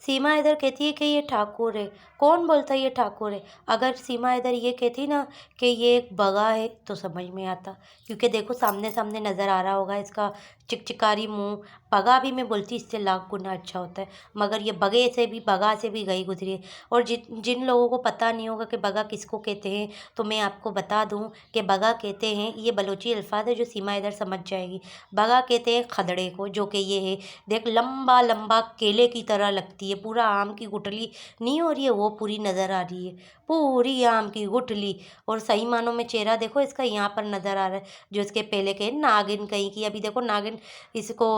सीमा इधर कहती है कि ये ठाकुर है। कौन बोलता है ये ठाकुर है? अगर सीमा इधर ये कहती ना कि ये एक बगा है तो समझ में आता, क्योंकि देखो सामने सामने नज़र आ रहा होगा इसका चिकचिकारी मुंह। बगा भी मैं बोलती इससे लाख गुना अच्छा होता है, मगर ये बगे से भी बगा से भी गई गुजरी है। और जिन जिन लोगों को पता नहीं होगा कि बगा किसको कहते हैं, तो मैं आपको बता दूं कि बगा कहते हैं, ये बलोची अल्फाज है जो सीमा इधर समझ जाएगी। बगा कहते हैं खदड़े को, जो कि ये है। देख लंबा लंबा केले की तरह लगती है, पूरा आम की गुठली नहीं हो रही है, वो पूरी नज़र आ रही है, पूरी आम की गुठली। और सही मानों में चेहरा देखो इसका यहाँ पर नज़र आ रहा है, जो इसके पहले के नागिन कहीं की। अभी देखो नागिन इसको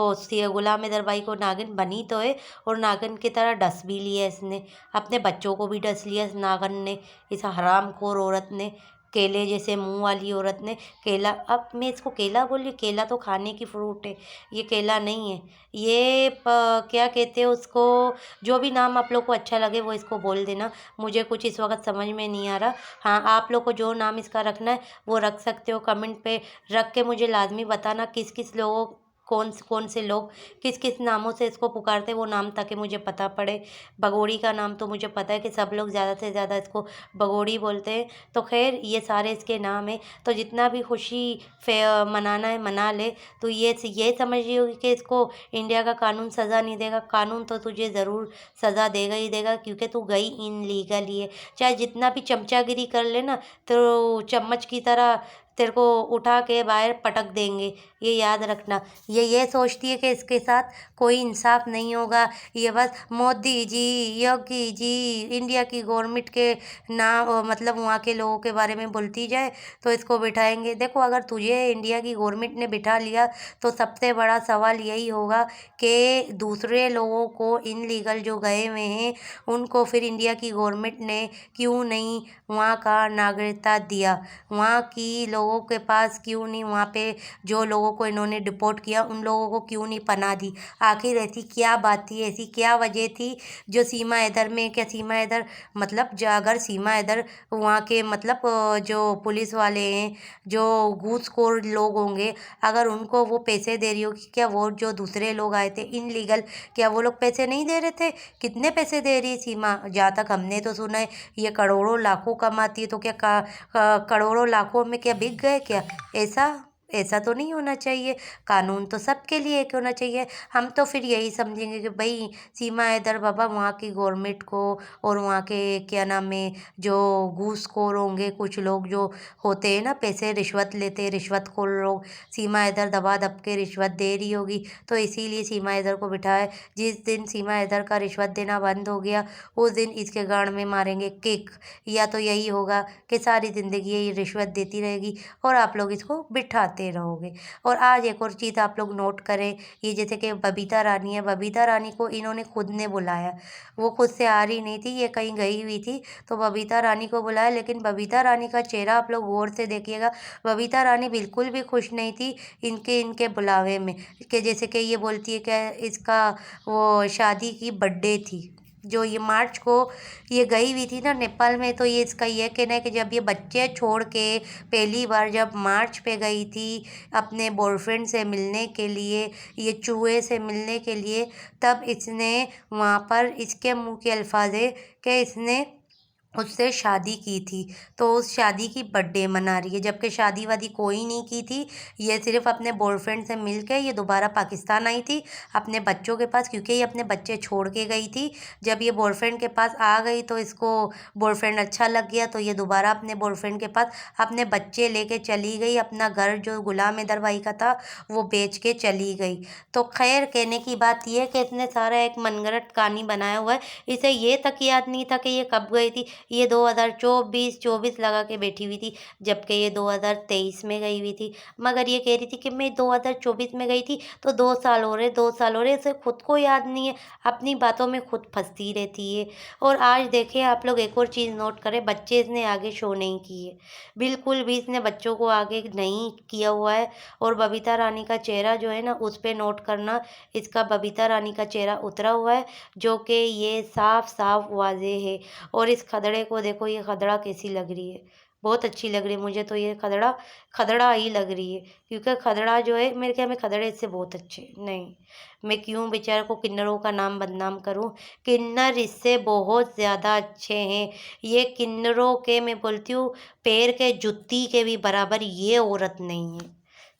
गुलाम दरबाई को नागिन बनी तो है, और नागिन की तरह डस भी लिया इसने, अपने बच्चों को भी डस लिया इस नागन ने, इस हरामखोर औरत ने, केले जैसे मुंह वाली औरत ने। केला, अब मैं इसको केला बोली? केला तो खाने की फ्रूट है, ये केला नहीं है। ये क्या कहते हैं उसको, जो भी नाम आप लोग को अच्छा लगे वो इसको बोल देना, मुझे कुछ इस वक्त समझ में नहीं आ रहा। हाँ, आप लोग को जो नाम इसका रखना है वो रख सकते हो, कमेंट पे रख के मुझे लाजमी बताना किस किस लोगों, कौन से लोग किस किस नामों से इसको पुकारते हैं वो नाम, ताकि मुझे पता पड़े। बगोड़ी का नाम तो मुझे पता है कि सब लोग ज़्यादा से ज़्यादा इसको बगोड़ी बोलते हैं। तो खैर ये सारे इसके नाम हैं, तो जितना भी खुशी मनाना है मना ले। तो ये समझ रही होगी कि इसको इंडिया का कानून सज़ा नहीं देगा। कानून तो तुझे ज़रूर सज़ा देगा ही देगा, क्योंकि तू गई इन लीगल ही है। चाहे जितना भी चमचागिरी कर ले ना, तो चम्मच की तरह तेरे को उठा के बाहर पटक देंगे, ये याद रखना। ये सोचती है कि इसके साथ कोई इंसाफ नहीं होगा, ये बस मोदी जी, योगी जी, इंडिया की गवर्नमेंट के नाम, मतलब वहाँ के लोगों के बारे में बोलती जाए तो इसको बिठाएंगे। देखो अगर तुझे इंडिया की गवर्नमेंट ने बिठा लिया तो सबसे बड़ा सवाल यही होगा कि दूसरे लोगों को, इन लीगल जो गए हुए हैं, उनको फिर इंडिया की गवर्नमेंट ने क्यों नहीं वहाँ का नागरिकता दिया, वहाँ की लोगों के पास क्यों नहीं, वहाँ पे जो लोगों को इन्होंने डिपोर्ट किया उन लोगों को क्यों नहीं पनाह दी। आखिर ऐसी क्या बात थी, ऐसी क्या वजह थी जो सीमा हैदर में, क्या सीमा हैदर मतलब अगर सीमा हैदर वहाँ के मतलब जो पुलिस वाले हैं, जो घूसखोर लोग होंगे, अगर उनको वो पैसे दे रही होगी, क्या वो जो दूसरे लोग आए थे इनलीगल, क्या वो लोग पैसे नहीं दे रहे थे? कितने पैसे दे रही है सीमा? जहाँ तक हमने तो सुना है ये करोड़ों लाखों कमाती है, तो क्या करोड़ों लाखों में क्या बिक गए क्या? ऐसा ऐसा तो नहीं होना चाहिए। कानून तो सबके लिए एक होना चाहिए। हम तो फिर यही समझेंगे कि भाई सीमा हैदर बाबा वहाँ की गवर्नमेंट को, और वहाँ के क्या नाम है जो घूसखोर होंगे, कुछ लोग जो होते हैं ना पैसे रिश्वत लेते हैं, रिश्वतखोर लोग, सीमा हैदर दबा दब के रिश्वत दे रही होगी, तो इसीलिए सीमा हैदर को बिठाए। जिस दिन सीमा हैदर का रिश्वत देना बंद हो गया उस दिन इसके गाड़ में मारेंगे किक। या तो यही होगा कि सारी ज़िंदगी ये रिश्वत देती रहेगी और आप लोग इसको बिठाते रहोगे। और आज एक और चीज़ आप लोग नोट करें, ये जैसे कि बबीता रानी है, बबीता रानी को इन्होंने खुद ने बुलाया, वो खुद से आ रही नहीं थी, ये कहीं गई हुई थी, तो बबीता रानी को बुलाया। लेकिन बबीता रानी का चेहरा आप लोग गौर से देखिएगा, बबीता रानी बिल्कुल भी खुश नहीं थी इनके बुलावे में। कि जैसे कि ये बोलती है कि इसका वो शादी की बर्थडे थी, जो ये मार्च को ये गई हुई थी ना नेपाल में, तो ये इसका ये कहना है कि जब ये बच्चे छोड़ के पहली बार जब मार्च पे गई थी अपने बॉयफ्रेंड से मिलने के लिए, ये चूहे से मिलने के लिए, तब इसने वहाँ पर इसके मुंह के अल्फाज है कि इसने उससे शादी की थी, तो उस शादी की बर्थडे मना रही है, जबकि शादी वादी कोई नहीं की थी। ये सिर्फ अपने बॉयफ्रेंड से मिल के ये दोबारा पाकिस्तान आई थी अपने बच्चों के पास, क्योंकि ये अपने बच्चे छोड़ के गई थी। जब ये बॉयफ्रेंड के पास आ गई तो इसको बॉयफ्रेंड अच्छा लग गया, तो ये दोबारा अपने बॉयफ्रेंड के पास अपने बच्चे लेके चली गई, अपना घर जो गुलाम हैदर भाई का था वो बेच के चली गई। तो खैर कहने की बात ये है कि इसने सारा एक मनगढ़ंत कहानी बनाया हुआ है। इसे ये तक याद नहीं था कि ये कब गई थी। ये 2024 लगा के बैठी हुई थी, जबकि ये 2023 में गई हुई थी। मगर ये कह रही थी कि मैं 2024 में गई थी, तो 2 साल हो रहे, 2 साल हो रहे, इसे खुद को याद नहीं है, अपनी बातों में खुद फंसती रहती है। और आज देखिए आप लोग एक और चीज़ नोट करें, बच्चे इसने आगे शो नहीं किए, बिल्कुल भी इसने बच्चों को आगे नहीं किया हुआ है। और बबीता रानी का चेहरा जो है ना, उस पर नोट करना, इसका बबीता रानी का चेहरा उतरा हुआ है, जो कि ये साफ साफ वाजे है। और इस खदड़े को देखो, ये खदड़ा कैसी लग रही है, बहुत अच्छी लग रही है मुझे तो ये खदड़ा खदड़ा ही लग रही है, क्योंकि खदड़ा जो है मेरे ख्याल में खदड़े इससे बहुत अच्छे नहीं। मैं क्यों बेचारे को किन्नरों का नाम बदनाम करूं। किन्नर इससे बहुत ज़्यादा अच्छे हैं। ये किन्नरों के मैं बोलती हूँ पैर के जुत्ती के भी बराबर ये औरत नहीं है।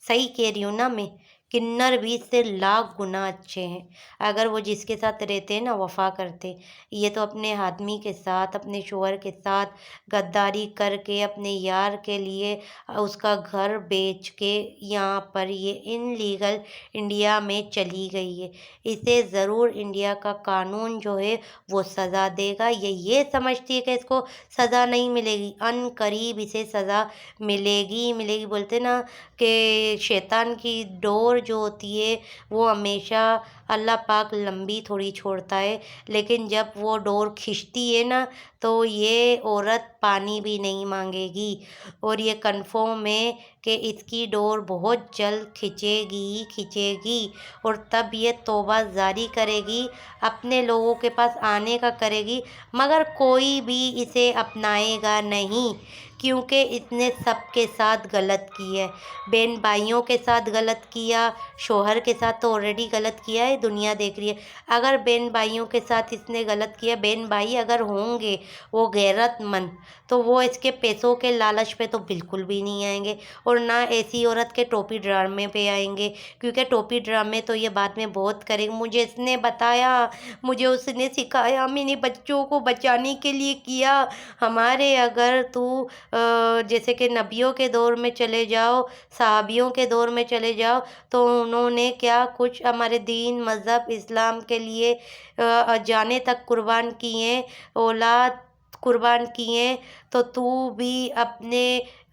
सही कह रही हूँ ना मैं। किन्नर भी इससे लाख गुना अच्छे हैं। अगर वो जिसके साथ रहते हैं ना वफा करते। ये तो अपने आदमी के साथ अपने शोहर के साथ गद्दारी करके अपने यार के लिए उसका घर बेच के यहाँ पर ये इनलीगल इंडिया में चली गई है। इसे ज़रूर इंडिया का कानून जो है वो सज़ा देगा। ये समझती है कि इसको सज़ा नहीं मिलेगी, अनकरीब इसे सज़ा मिलेगी ही मिलेगी। बोलते ना कि शैतान की डोर जो होती है वो हमेशा अल्लाह पाक लंबी थोड़ी छोड़ता है, लेकिन जब वो डोर खींचती है ना तो ये औरत पानी भी नहीं मांगेगी। और ये कन्फर्म है कि इसकी डोर बहुत जल्द खिंचेगी ही खिंचेगी। और तब ये तौबा जारी करेगी, अपने लोगों के पास आने का करेगी, मगर कोई भी इसे अपनाएगा नहीं, क्योंकि इसने सबके साथ गलत की है। बहन भाइयों के साथ गलत किया, शोहर के साथ तो ऑलरेडी गलत किया है, दुनिया देख रही है। अगर बहन भाइयों के साथ इसने गलत किया, बहन भाई अगर होंगे वो गैरतमंद, तो वो इसके पैसों के लालच पे तो बिल्कुल भी नहीं आएंगे, और ना ऐसी औरत के टोपी ड्रामे पे आएंगे, क्योंकि टोपी ड्रामे तो ये बाद में बहुत करेंगे। मुझे इसने बताया, मुझे उसने सिखाया, मैंने बच्चों को बचाने के लिए किया। हमारे अगर तू जैसे कि नबियों के दौर में चले जाओ, सहाबियों के दौर में चले जाओ, तो उन्होंने क्या कुछ हमारे दीन मज़हब इस्लाम के लिए जाने तक कुर्बान किए, औलाद कुर्बान किए। तो तू भी अपने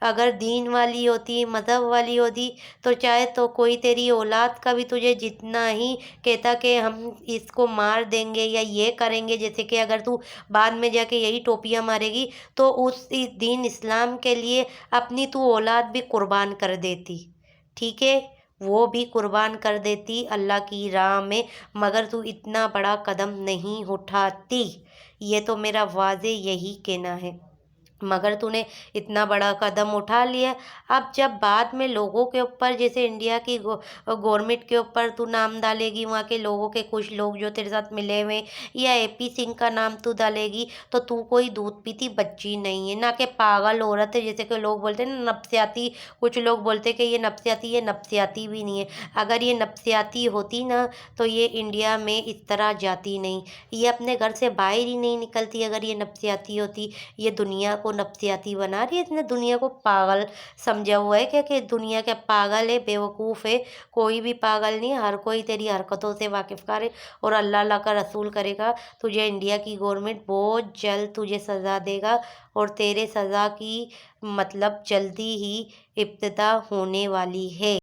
अगर दीन वाली होती, मज़हब वाली होती, तो चाहे तो कोई तेरी औलाद का भी तुझे जितना ही कहता कि हम इसको मार देंगे या ये करेंगे, जैसे कि अगर तू बाद में जाके यही टोपियाँ मारेगी तो उस दीन इस्लाम के लिए अपनी तू औलाद भी कुर्बान कर देती, ठीक है, वो भी कुर्बान कर देती अल्लाह की राह में, मगर तू इतना बड़ा कदम नहीं उठाती। ये तो मेरा वाज़े यही कहना है, मगर तूने इतना बड़ा कदम उठा लिया। अब जब बाद में लोगों के ऊपर, जैसे इंडिया की गवर्नमेंट के ऊपर तू नाम डालेगी, वहाँ के लोगों के कुछ लोग जो तेरे साथ मिले हुए, या एपी सिंह का नाम तू डालेगी, तो तू कोई दूध पीती बच्ची नहीं है, ना कि पागल औरत है, जैसे कि लोग बोलते हैं ना नफ्सियाती। कुछ लोग बोलते हैं कि ये नफ्सियाती, ये नफ्सियाती भी नहीं है। अगर ये नफ्सियाती होती ना तो ये इंडिया में इस तरह जाती नहीं, ये अपने घर से बाहर ही नहीं निकलती अगर ये नफ्सियाती होती। ये दुनिया को नफ्सियाती बना रही है, इसने दुनिया को पागल समझा हुआ है क्या, कि दुनिया क्या पागल है, बेवकूफ़ है। कोई भी पागल नहीं, हर कोई तेरी हरकतों से वाकिफ़ है, और अल्लाह का रसूल करेगा तुझे इंडिया की गवर्नमेंट बहुत जल्द तुझे सज़ा देगा, और तेरे सज़ा की मतलब जल्दी ही इब्तिदा होने वाली है।